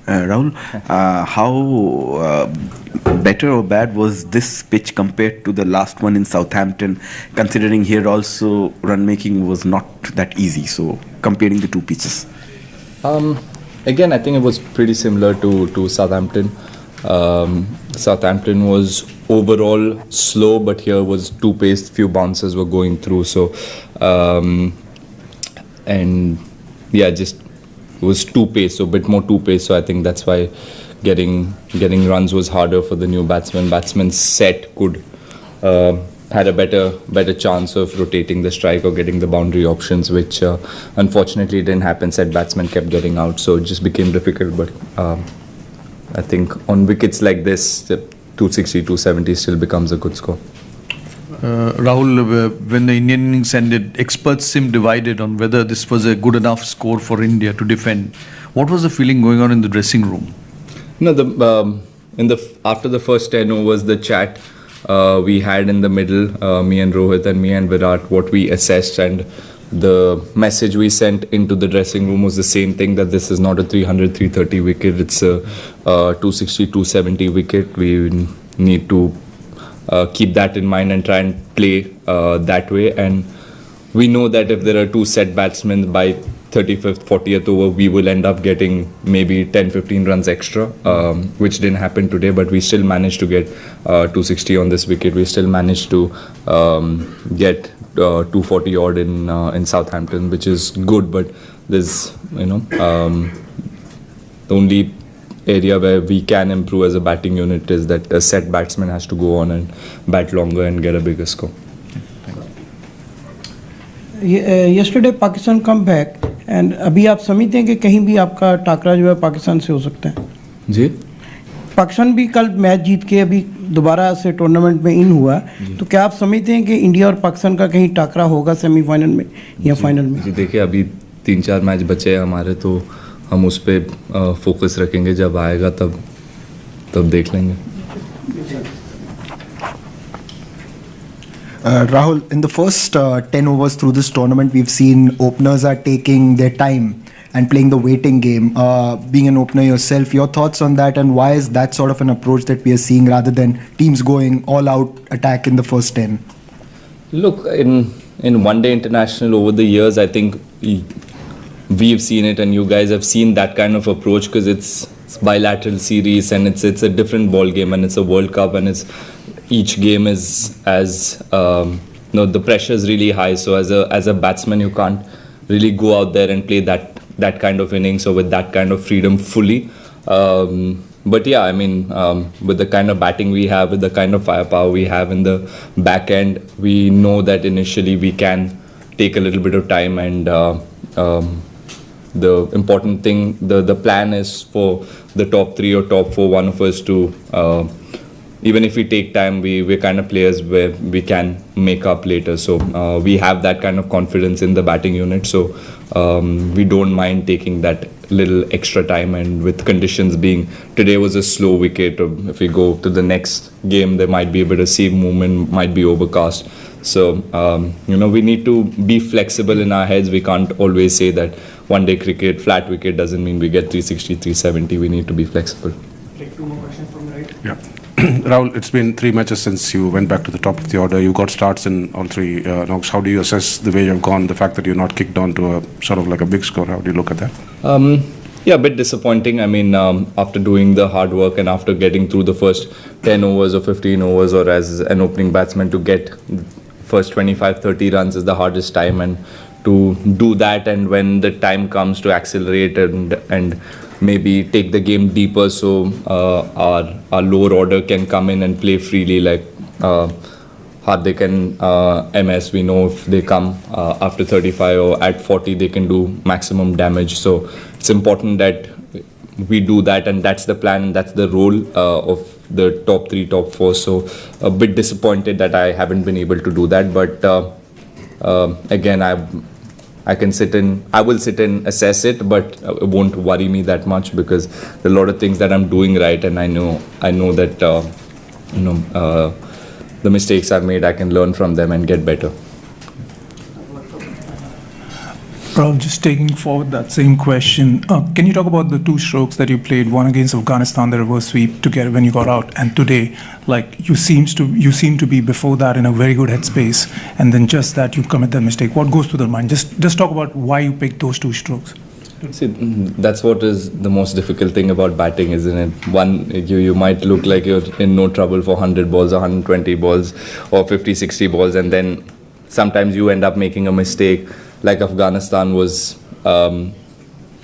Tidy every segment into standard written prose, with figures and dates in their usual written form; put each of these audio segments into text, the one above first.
Rahul, how better or bad was this pitch compared to the last one in Southampton, considering here also run making was not that easy, so comparing the two pitches? Again, I think it was pretty similar to Southampton. Southampton was overall slow, but here was two paced, few bounces were going through. So, and yeah, just was two pace, so a bit more two pace. So I think that's why getting runs was harder for the new batsman. Batsman's set could had a better chance of rotating the strike or getting the boundary options, which unfortunately didn't happen. Set batsman kept getting out, so it just became difficult. But I think on wickets like this, 260, 270 still becomes a good score. Rahul, when the Indian innings ended, experts seemed divided on whether this was a good enough score for India to defend. What was the feeling going on in the dressing room? No, after the first 10 overs, the chat we had in the middle, me and Rohit and me and Virat, what we assessed, and the message we sent into the dressing room was the same thing, that this is not a 300, 330 wicket, it's a 260, 270 wicket. We need to keep that in mind and try and play that way. And we know that if there are two set batsmen by 35th, 40th over, we will end up getting maybe 10, 15 runs extra, which didn't happen today, but we still managed to get 260 on this wicket. We still managed to get 240 odd in Southampton, which is good, but there's, the only area where we can improve as a batting unit is that a set batsman has to go on and bat longer and get a bigger score. Yesterday Pakistan come back and अभी आप समझते हैं कि कहीं भी आपका टाकरा जो है पाकिस्तान से हो सकता है? जी, पाकिस्तान भी कल मैच जीत के अभी दोबारा से टूर्नामेंट में इन हुआ, तो क्या आप समझते हैं कि इंडिया और पाकिस्तान का कहीं टाकरा होगा सेमीफाइनल में या फाइनल में? जी देखिए, अभी 3-4 मैच बचे हैं हमारे, तो हम उस पर फोकस रखेंगे. जब आएगा तब देख लेंगे. Rahul, in the first 10 overs through this tournament, we've seen openers are taking their time and playing the waiting game. Being an opener yourself, your thoughts on that, and why is that sort of an approach that we are seeing rather than teams going all out attack in the first 10? Look, in one-day international over the years, I think we've seen it and you guys have seen that kind of approach, because it's bilateral series and it's a different ball game, and it's a World Cup, and each game is the pressure is really high. So as a batsman, you can't really go out there and play that kind of innings or with that kind of freedom fully. But yeah, I mean, with the kind of batting we have, with the kind of firepower we have in the back end, we know that initially we can take a little bit of time, and the important thing, the plan is for the top 3 or top 4, one of us to, even if we take time, we're kind of players where we can make up later. So we have that kind of confidence in the batting unit. So we don't mind taking that little extra time, and with conditions being, today was a slow wicket. If we go to the next game, there might be a bit of seam movement, might be overcast. So, we need to be flexible in our heads. We can't always say that one-day cricket, flat wicket doesn't mean we get 360, 370. We need to be flexible. Take 2 more questions from the right. Yeah. Rahul, it's been 3 matches since you went back to the top of the order. You got starts in all 3 knocks. How do you assess the way you've gone, the fact that you're not kicked on to a sort of like a big score? How do you look at that? Yeah, a bit disappointing. I mean, after doing the hard work and after getting through the first 10 overs or 15 overs, or as an opening batsman, to get first 25, 30 runs is the hardest time, and to do that, and when the time comes to accelerate and maybe take the game deeper, so our lower order can come in and play freely, like Hardik and MS. We know if they come after 35 or at 40, they can do maximum damage. So it's important that we do that, and that's the plan, and that's the role of the top 3, top 4. So a bit disappointed that I haven't been able to do that, but again, I will sit and assess it, but it won't worry me that much, because there are a lot of things that I'm doing right, and I know that the mistakes I've made, I can learn from them and get better. Rahul, just taking forward that same question, can you talk about the two strokes that you played, one against Afghanistan, the reverse sweep together when you got out, and today, like you seem to be before that in a very good headspace, and then just that you commit that mistake. What goes through the mind? Just talk about why you picked those two strokes. See, that's what is the most difficult thing about batting, isn't it? One, you might look like you're in no trouble for 100 balls or 120 balls or 50, 60 balls, and then sometimes you end up making a mistake. Like Afghanistan was, I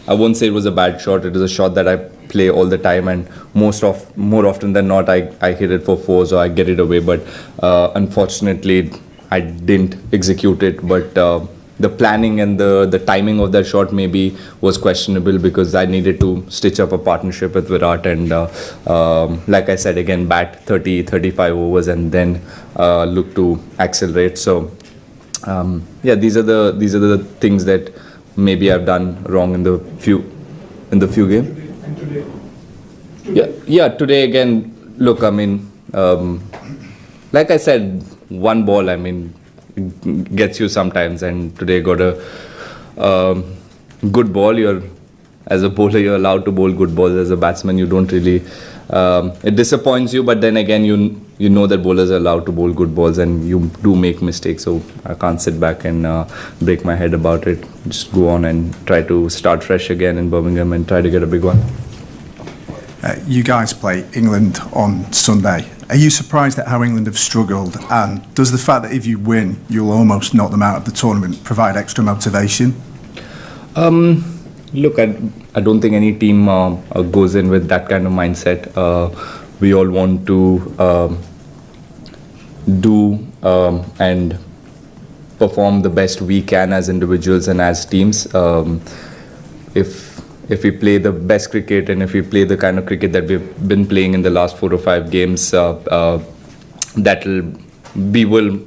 won't say it was a bad shot. It is a shot that I play all the time, and more often than not, I hit it for fours or I get it away. But unfortunately, I didn't execute it. But the planning and the timing of that shot maybe was questionable because I needed to stitch up a partnership with Virat and like I said again, bat 30, 35 overs and then look to accelerate. So. Yeah, these are the things that maybe I've done wrong in the few game. Yeah. Today again. Look, I mean, like I said, one ball. I mean, gets you sometimes, and today got a good ball. As a bowler, you're allowed to bowl good balls. As a batsman, you don't really. It disappoints you, but then again, you know that bowlers are allowed to bowl good balls, and you do make mistakes. So I can't sit back and break my head about it. Just go on and try to start fresh again in Birmingham and try to get a big one. You guys play England on Sunday. Are you surprised at how England have struggled? And does the fact that if you win, you'll almost knock them out of the tournament provide extra motivation? Look, I don't think any team goes in with that kind of mindset. We all want to do and perform the best we can as individuals and as teams. If we play the best cricket and if we play the kind of cricket that we've been playing in the last 4 or 5 games, we will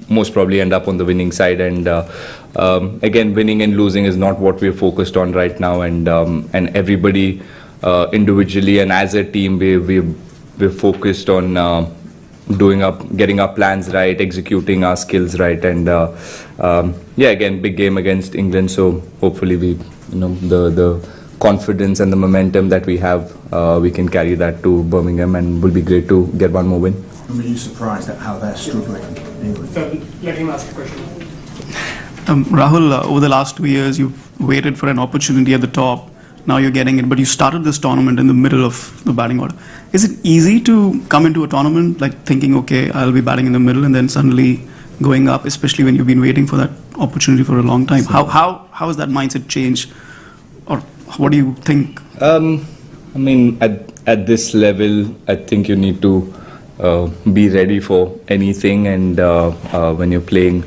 most probably end up on the winning side. And again, winning and losing is not what we're focused on right now. And everybody individually and as a team, we're focused on getting our plans right, executing our skills right, and again, big game against England. So hopefully the confidence and the momentum that we have, we can carry that to Birmingham, and will be great to get one more win. Were you surprised at how they're struggling, England? Let him ask a question. Rahul, over the last 2 years, you've waited for an opportunity at the top. Now you're getting it, but you started this tournament in the middle of the batting order. Is it easy to come into a tournament like thinking, okay, I'll be batting in the middle, and then suddenly going up, especially when you've been waiting for that opportunity for a long time? How has that mindset changed, or what do you think? I mean, at this level, I think you need to be ready for anything, and when you're playing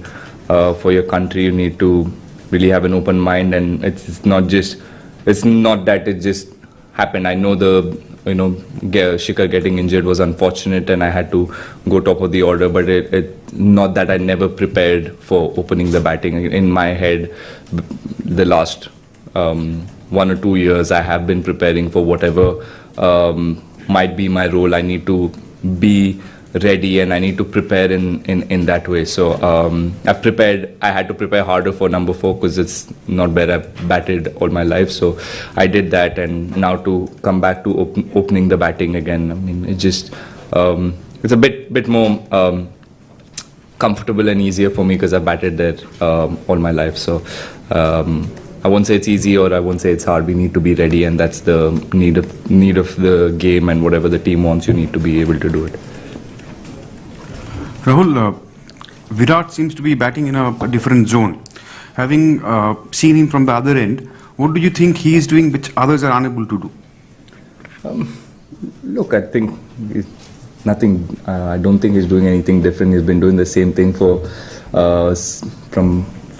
for your country, you need to really have an open mind, and it's not that it just happened. I know Shikhar getting injured was unfortunate, and I had to go top of the order, but it not that I never prepared for opening the batting. In my head, the last 1 or 2 years, I have been preparing for whatever might be my role. I need to be ready, and I need to prepare in that way. So I had to prepare harder for number 4 because it's not where I've batted all my life. So I did that, and now to come back to opening the batting again, I mean, it just it's a bit more comfortable and easier for me because I've batted there all my life. So I won't say it's easy or I won't say it's hard. We need to be ready, and that's the need of the game, and whatever the team wants, you need to be able to do it. Rahul, Virat seems to be batting in a different zone. Having seen him from the other end, what do you think he is doing which others are unable to do? Look, I think nothing. I don't think he's doing anything different. He's been doing the same thing for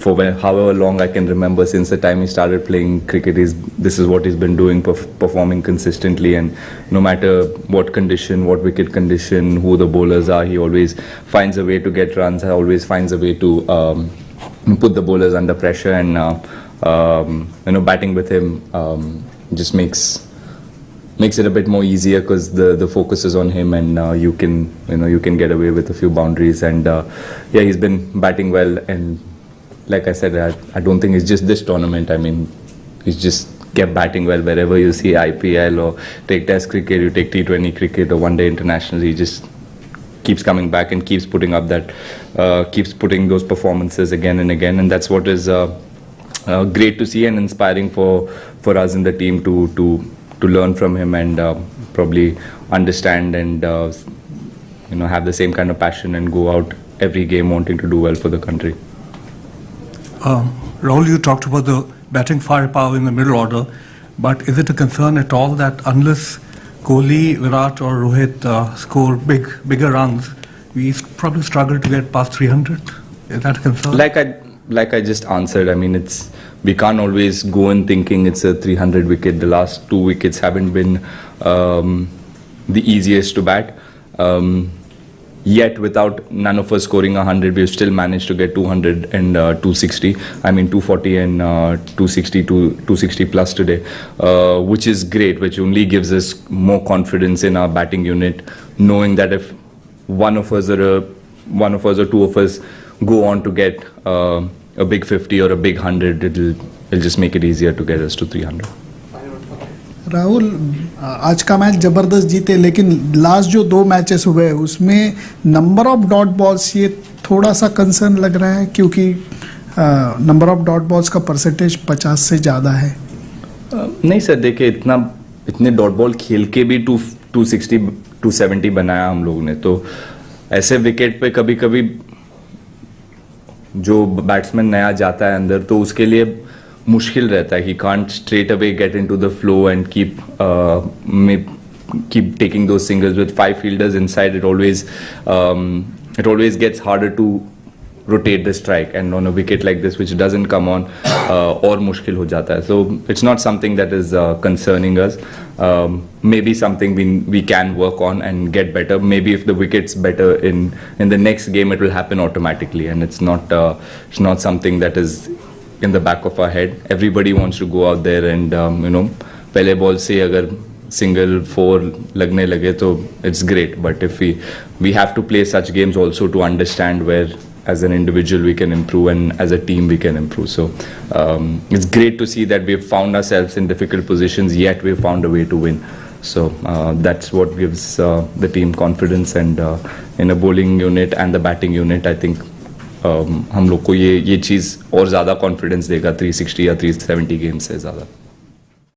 however long I can remember, since the time he started playing cricket. This is what he's been doing, performing consistently, and no matter what condition, what wicket condition, who the bowlers are, he always finds a way to get runs. He always finds a way to put the bowlers under pressure, and batting with him just makes it a bit more easier because the focus is on him, and you can get away with a few boundaries. And he's been batting well, and like I said, I don't think it's just this tournament. I mean, he's just kept batting well wherever you see IPL or take Test cricket, you take T20 cricket or One Day International. He just keeps coming back and keeps putting up that, keeps putting those performances again and again, and that's what is great to see and inspiring for us in the team to learn from him and probably understand and have the same kind of passion and go out every game wanting to do well for the country. Rahul, you talked about the batting firepower in the middle order, but is it a concern at all that unless Kohli, Virat or Rohit score bigger runs, we probably struggle to get past 300? Is that a concern? Like I just answered, I mean, we can't always go in thinking it's a 300 wicket. The last 2 wickets haven't been the easiest to bat. Yet without none of us scoring 100, we've still managed to get 200 and 260. I mean 240 and 260 to 260 plus today, which is great, which only gives us more confidence in our batting unit, knowing that if one of us or two of us go on to get a big 50 or a big 100, it'll just make it easier to get us to 300. Rahul, आज का match ज़बरदस्त जीते, लेकिन last जो 2 matches हुए उसमें number of dot balls ये थोड़ा सा कंसर्न लग रहा है, क्योंकि नंबर ऑफ डॉट बॉल्स का परसेंटेज 50 से ज़्यादा है. नहीं सर, देखिए इतने डॉट बॉल खेल के भी 260 270 बनाया हम लोगों ने, तो ऐसे विकेट पे कभी कभी जो बैट्समैन नया जाता है अंदर तो उसके लिए मुश्किल रहता है. He can't straight away get into the flow and keep taking those singles. With 5 fielders inside, it always gets harder to rotate the strike, and on a wicket like this which doesn't come on, और मुश्किल हो जाता है. So it's not something that is concerning us. Maybe something we can work on and get better. Maybe if the wicket's better in the next game, it will happen automatically, and it's not something that is in the back of our head. Everybody wants to go out there and पहले ball से अगर single 4 लगने लगे तो it's great. But if we have to play such games also to understand where as an individual we can improve and as a team we can improve. So it's great to see that we've found ourselves in difficult positions, yet we've found a way to win. So that's what gives the team confidence, and in a bowling unit and the batting unit, I think हम लोग को ये चीज़ और ज़्यादा confidence देगा 360 या 370 games से ज़्यादा.